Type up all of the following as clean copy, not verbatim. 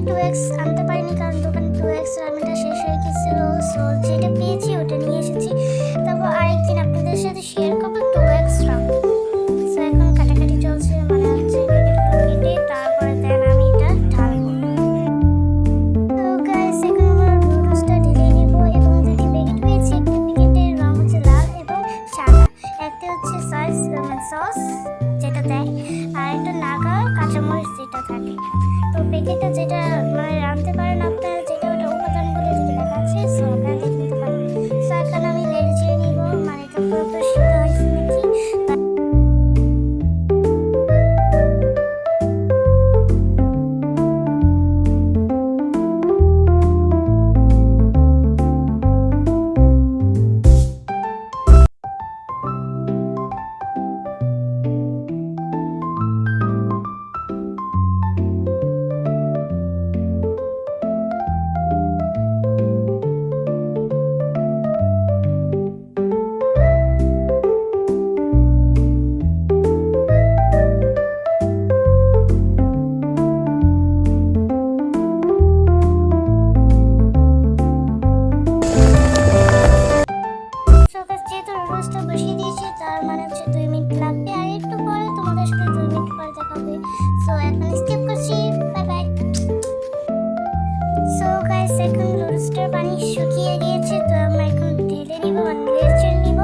2x আনতে পারিনি কারণ দোকানে 2x রামেনটা শেষ হয়ে গেছিল। সো যেটা পেয়েছি ওটা নিয়ে এসেছি। তারপর আরেকদিন আপনাদের সাথে শেয়ার করবো 2x রামেন। সো এখন কাটাকাটি চলছে, মানে হচ্ছে কেটে তারপরে দেন আমি এটা ঢালবো। তো গাইস এখন আমরা নুডলসটা ঢেলে নিব এবং যেটি প্যাকেট পেয়েছি একটা প্যাকেটের রং হচ্ছে লাল এবং সাদা, একটা হচ্ছে সস যেটা দেয় আর একটা নাগা কাঁচামরিচ যেটা থাকে। তো প্যাকেটটা যেটা মানে রাঁধতে পারেন আপনারা, যেটা ওটা উপাদানগুলো যেটা লেখা আছে সো আপনারা দেখে নিতে পারেন। সো এখন আমি নেড়ে চেড়ে নিব, মানে এটা পুরোপুরি সিদ্ধ হয়েছে নাকি। যেহেতু রোস্টটা বসিয়ে দিয়েছি তার মানে হচ্ছে 2 মিনিট লাগবে, আর একটু পরে তোমাদের সাথে 2 মিনিট পরে দেখা হবে। সো এখন স্কিপ করছি, বাই বাই। সো গাইস এখন রোস্টের পানি শুকিয়ে গিয়েছে, তো আমরা এখন ঢেলে নিব, মানে লেয়ার চেড়ে নিব।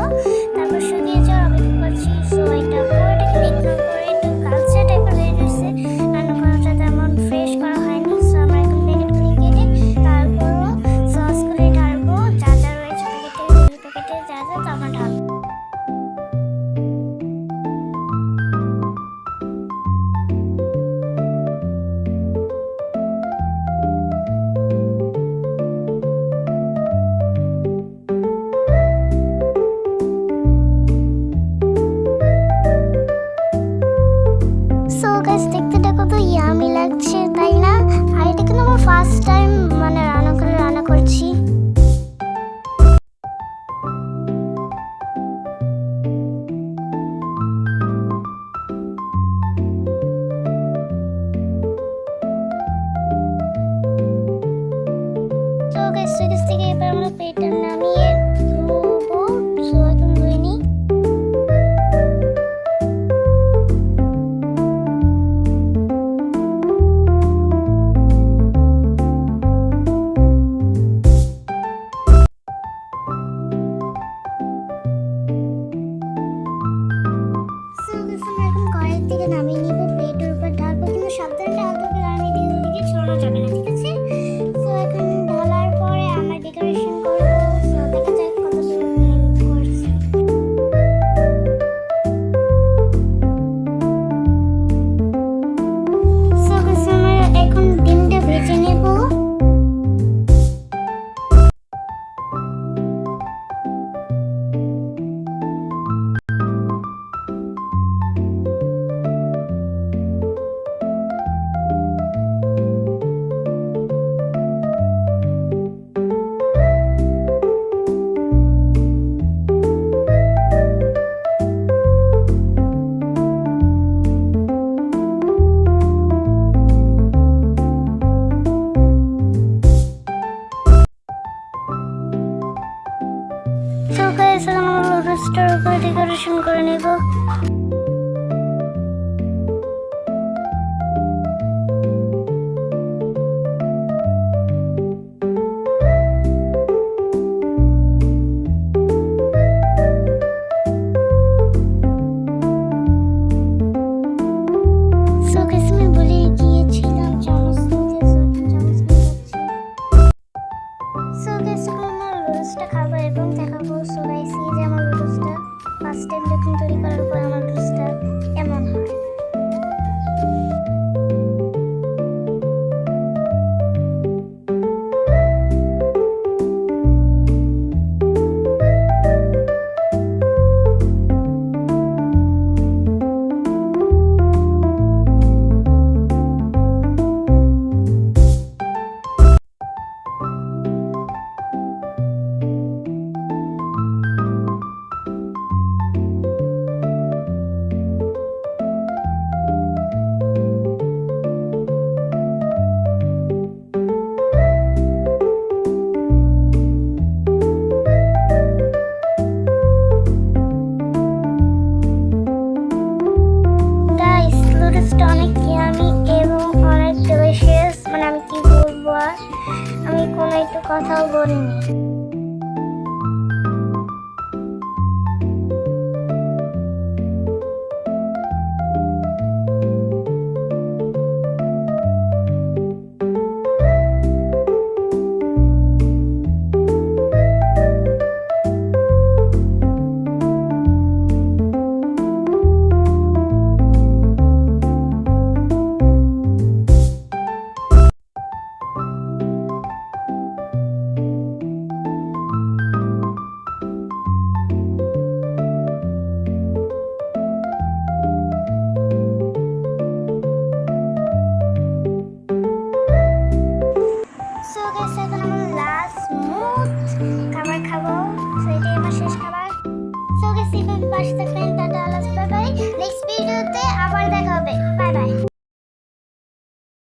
তারপর শুকিয়ে যাওয়ার অপেক্ষা করছি। সো এটা পুরোটাকে ইগনোর করে একটু কালচে টাইপের হয়ে গেছে, কারণ কোনোটা তেমন ফ্রেশ করা হয়নি। সো আমরা এখন প্যাকেটগুলি কেটে তারপরও সসগুলি ঢালবো, যা যা রয়েছে প্যাকেটে যা যা তো আমরা ঢালবো। সো গাইস দেখতে কত ইয়ামি লাগছে তাই না? আর এটা কিন্তু আমার ফার্স্ট টাইম মানে রান্না করছি। সো গাইস সুইচ থেকে এবার আমরা পেটা নামিয়ে ধুবো। সো এখন ধুয়ে নিই। কড়াইয়ের দিকে নামিয়ে নিব, প্লেটের উপর ঢালবো, কিন্তু সাবধানে ঢালতে হবে কারণ এদিকে ওদিকে ছড়ানো যাবে না, ঠিক আছে? সো এখন ঢালার পরে আমরা ডেকোরেশন করবো। সো দেখা যাক কত দূর করছি। সো আমরা এখন ডিমটা ভেজে নেব। সো গাইস আমরা রোস্টের উপর ডেকোরেশন করে নেব। সো গাইস আমি ভুলে গিয়েছিলাম চামচ নিতে, সো গাইস আমরা রোস্টটা খাবো এবং দেখাবো। সো গাইস এই যে আমার রোস্টটা ফার্স্ট টাইম যখন তৈরি করার পর কথাও বলিনি।